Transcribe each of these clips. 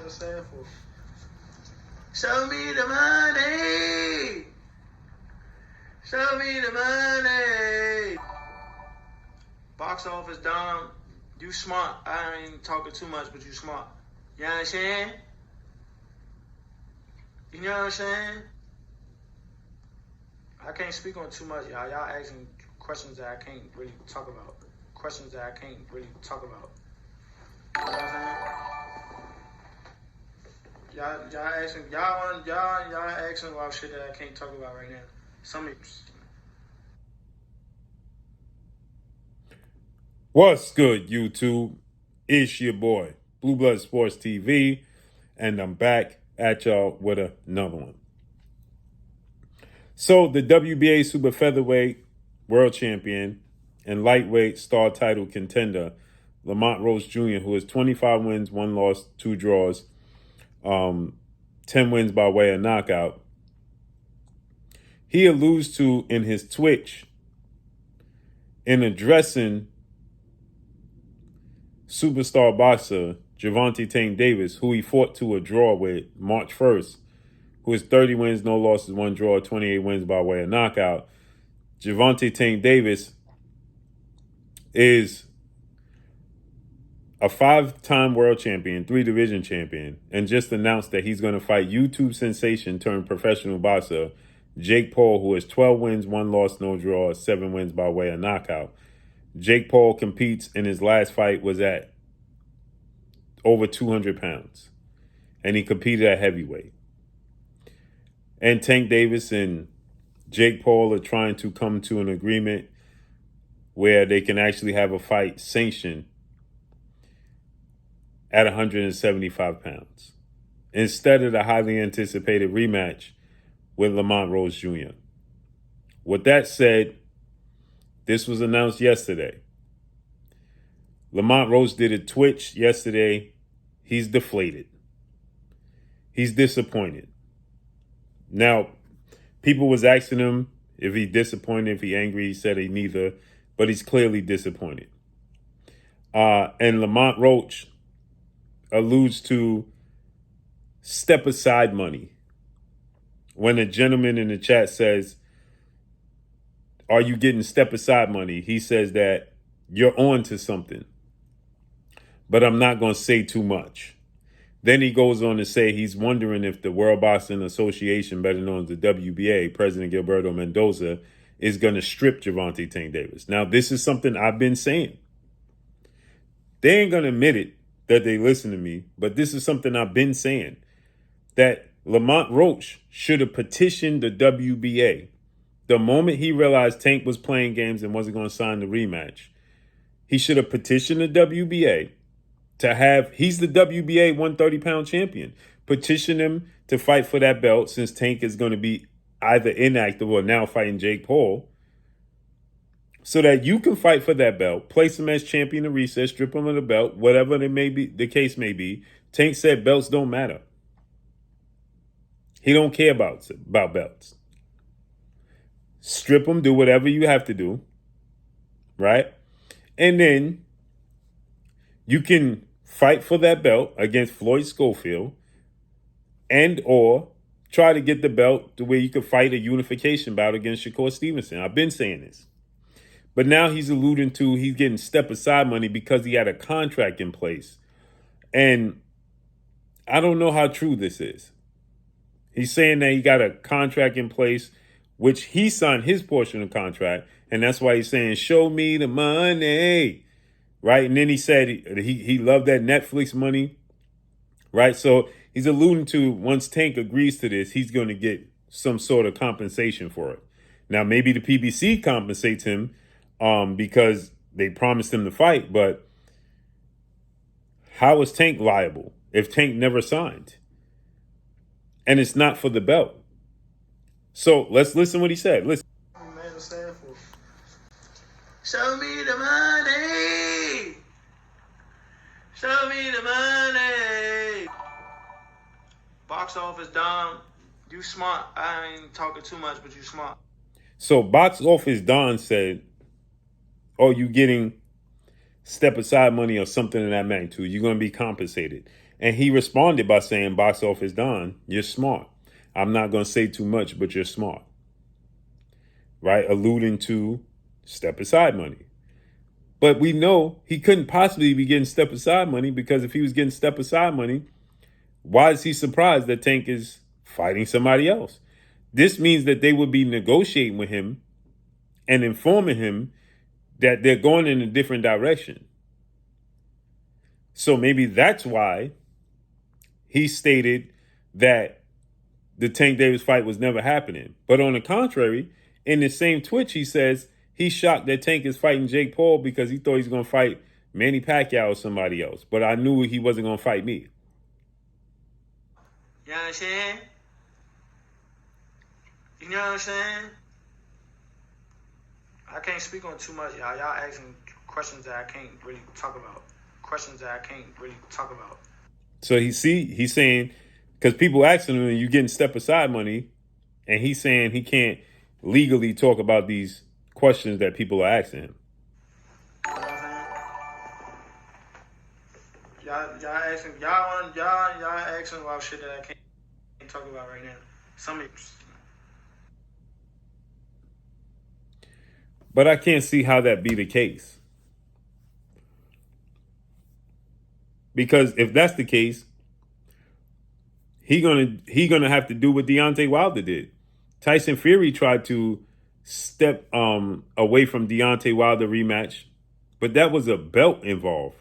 man was saying for. Show me the money. Show me the money. Box office down. You smart. I ain't talking too much, but you smart. You know what I'm saying? You know what I'm saying? I can't speak on too much, y'all. Y'all asking questions that I can't really talk about. Questions that I can't really talk about. You know what I'm saying? Y'all asking about shit that I can't talk about right now. What's good, YouTube? It's your boy, Blue Blood Sports TV, and I'm back at y'all with another one. So, the WBA Super Featherweight World Champion and Lightweight Star Title contender, Lamont Roach Jr., who has 25 wins, 1 loss, 2 draws, 10 wins by way of knockout. He alludes to in his Twitch in addressing superstar boxer Gervonta Tank Davis, who he fought to a draw with March 1st, who has 30 wins, no losses, 1 draw, 28 wins by way of knockout. Gervonta Tank Davis is a 5-time world champion, 3-division champion, and just announced that he's going to fight YouTube sensation turned professional boxer Jake Paul, who has 12 wins, 1 loss, no draw, 7 wins by way of knockout. Jake Paul competes in his last fight was at over 200 pounds, and he competed at heavyweight. And Tank Davis and Jake Paul are trying to come to an agreement where they can actually have a fight sanctioned at 175 pounds instead of the highly anticipated rematch with Lamont Roach Jr. With that said, this was announced yesterday. Lamont Roach did a Twitch yesterday. He's deflated. He's disappointed. Now, people was asking him if he's disappointed, if he's angry. He said he neither, but he's clearly disappointed. And Lamont Roach alludes to step aside money. When a gentleman in the chat says, are you getting step aside money? He says that you're on to something, but I'm not going to say too much. Then he goes on to say he's wondering if the World Boxing Association, better known as the WBA, President Gilberto Mendoza, is going to strip Gervonta Tank Davis. Now, this is something I've been saying. They ain't going to admit it that they listen to me, but this is something I've been saying, that Lamont Roach should have petitioned the WBA the moment he realized Tank was playing games and wasn't going to sign the rematch. He should have petitioned the WBA to have, he's the WBA 130-pound champion. Petition him to fight for that belt since Tank is going to be either inactive or now fighting Jake Paul, so that you can fight for that belt, place him as champion of reset, strip him of the belt, whatever it may be, the case may be. Tank said belts don't matter. He don't care about belts. Strip him, do whatever you have to do, right? And then you can fight for that belt against Floyd Schofield and or try to get the belt to where you could fight a unification bout against Shakur Stevenson. I've been saying this. But now he's alluding to he's getting step aside money because he had a contract in place. And I don't know how true this is. He's saying that he got a contract in place, which he signed his portion of the contract. And that's why he's saying, show me the money. Right. And then he said he loved that Netflix money. Right. So he's alluding to once Tank agrees to this, he's going to get some sort of compensation for it. Now, maybe the PBC compensates him because they promised him to fight. But how is Tank liable if Tank never signed? And it's not for the belt. So let's listen what he said. Listen. Man was saying for. Show me the money. Show me the money. Box office down. You smart. I ain't talking too much, but you smart. So Box Office Don said, oh, you getting step aside money or something in that magnitude. You're going to be compensated. And he responded by saying, box office Don, you're smart. I'm not going to say too much, but you're smart. Right? Alluding to step aside money. But we know he couldn't possibly be getting step aside money, because if he was getting step aside money, why is he surprised that Tank is fighting somebody else? This means that they would be negotiating with him and informing him that they're going in a different direction. So maybe that's why he stated that the Tank Davis fight was never happening. But on the contrary, in the same Twitch, he says he's shocked that Tank is fighting Jake Paul because he thought he was going to fight Manny Pacquiao or somebody else. But I knew he wasn't going to fight me. You know what I'm saying? You know what I'm saying? I can't speak on too much, y'all. Y'all asking questions that I can't really talk about. So he's saying, because people asking him, you getting step aside money, and he's saying he can't legally talk about these questions that people are asking him. You know what I'm saying? Y'all asking about shit that I can't talk about right now. But I can't see how that be the case. Because if that's the case, he gonna have to do what Deontay Wilder did. Tyson Fury tried to step away from Deontay Wilder rematch, but that was a belt involved.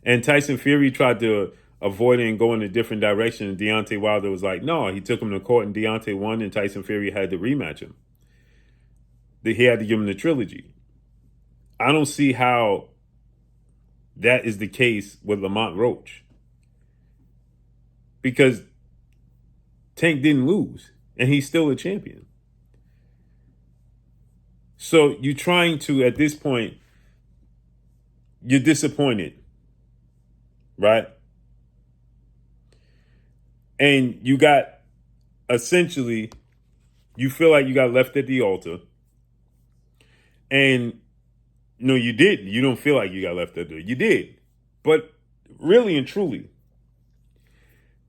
And Tyson Fury tried to avoid it and go in a different direction. And Deontay Wilder was like, no, he took him to court and Deontay won, and Tyson Fury had to rematch him. He had to give him the trilogy. I don't see how that is the case with Lamont Roach. Because Tank didn't lose, and he's still a champion. So you're trying to, at this point, you're disappointed, right? And you got, essentially, you feel like you got left at the altar. And no, you did. You don't feel like you got left at the altar. You did. But really and truly,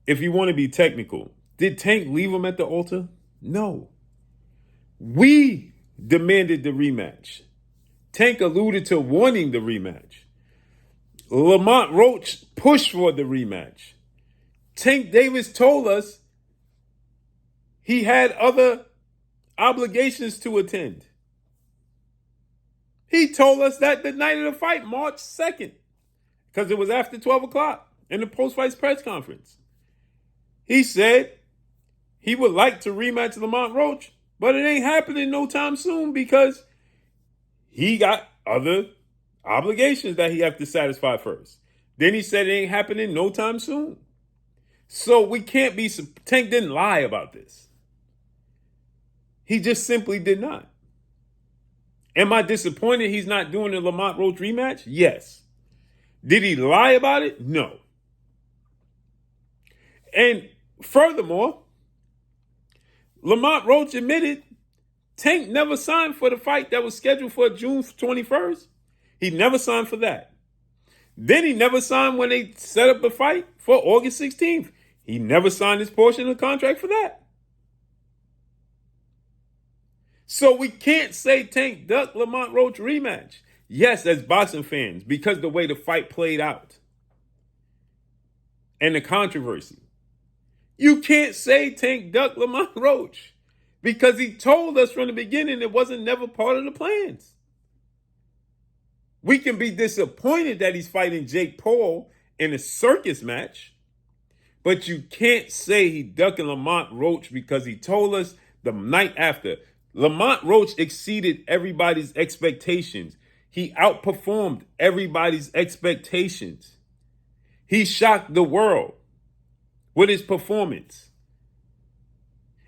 if you want to be technical, did Tank leave him at the altar? No. We demanded the rematch. Tank alluded to wanting the rematch. Lamont Roach pushed for the rematch. Tank Davis told us he had other obligations to attend. He told us that the night of the fight, March 2nd, because it was after 12 o'clock in the post-fight press conference. He said he would like to rematch Lamont Roach, but it ain't happening no time soon because he got other obligations that he have to satisfy first. Then he said it ain't happening no time soon. So we can't be, Tank didn't lie about this. He just simply did not. Am I disappointed he's not doing the Lamont Roach rematch? Yes. Did he lie about it? No. And furthermore, Lamont Roach admitted Tank never signed for the fight that was scheduled for June 21st. He never signed for that. Then he never signed when they set up the fight for August 16th. He never signed his portion of the contract for that. So we can't say Tank ducked Lamont Roach rematch. Yes, as boxing fans, because the way the fight played out and the controversy. You can't say Tank ducked Lamont Roach because he told us from the beginning it wasn't never part of the plans. We can be disappointed that he's fighting Jake Paul in a circus match, but you can't say he ducking Lamont Roach because he told us the night after. Lamont Roach exceeded everybody's expectations. He outperformed everybody's expectations. He shocked the world with his performance.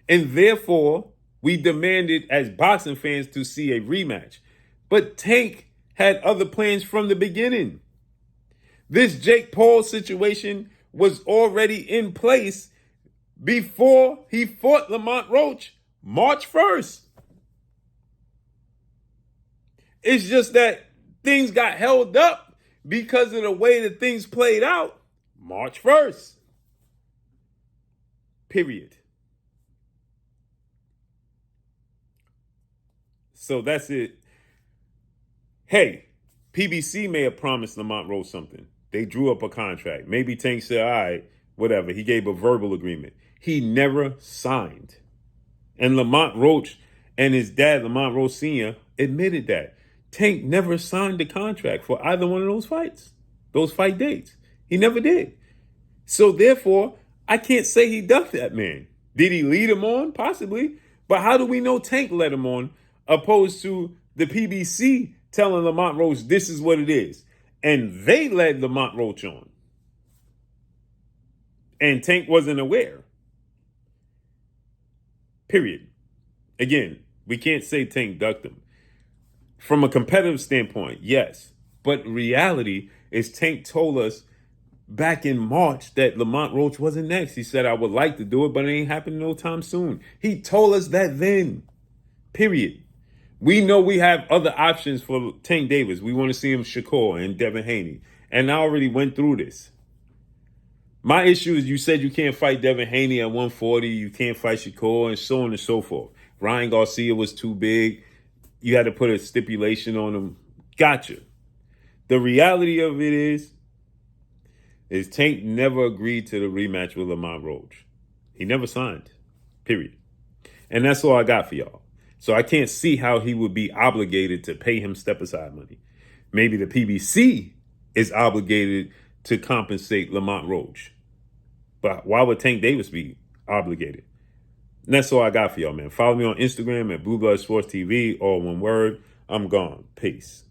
And therefore, we demanded as boxing fans to see a rematch. But Tank had other plans from the beginning. This Jake Paul situation was already in place before he fought Lamont Roach March 1st. It's just that things got held up because of the way that things played out. March 1st. Period. So that's it. Hey, PBC may have promised Lamont Roach something. They drew up a contract. Maybe Tank said, all right, whatever. He gave a verbal agreement. He never signed. And Lamont Roach and his dad, Lamont Roach Sr., admitted that. Tank never signed the contract for either one of those fights, those fight dates. He never did. So therefore, I can't say he ducked that man. Did he lead him on? Possibly. But how do we know Tank led him on opposed to the PBC telling Lamont Roach this is what it is? And they led Lamont Roach on. And Tank wasn't aware. Period. Again, we can't say Tank ducked him. From a competitive standpoint, yes. But reality is Tank told us back in March that Lamont Roach wasn't next. He said, I would like to do it, but it ain't happening no time soon. He told us that then. Period. We know we have other options for Tank Davis. We want to see him Shakur and Devin Haney. And I already went through this. My issue is you said you can't fight Devin Haney at 140. You can't fight Shakur and so on and so forth. Ryan Garcia was too big. You had to put a stipulation on him. Gotcha. The reality of it is Tank never agreed to the rematch with Lamont Roach. He never signed. Period. And that's all I got for y'all. So I can't see how he would be obligated to pay him step-aside money. Maybe the PBC is obligated to compensate Lamont Roach. But why would Tank Davis be obligated? And that's all I got for y'all, man. Follow me on Instagram at Blue Blood Sports TV, all one word. I'm gone. Peace.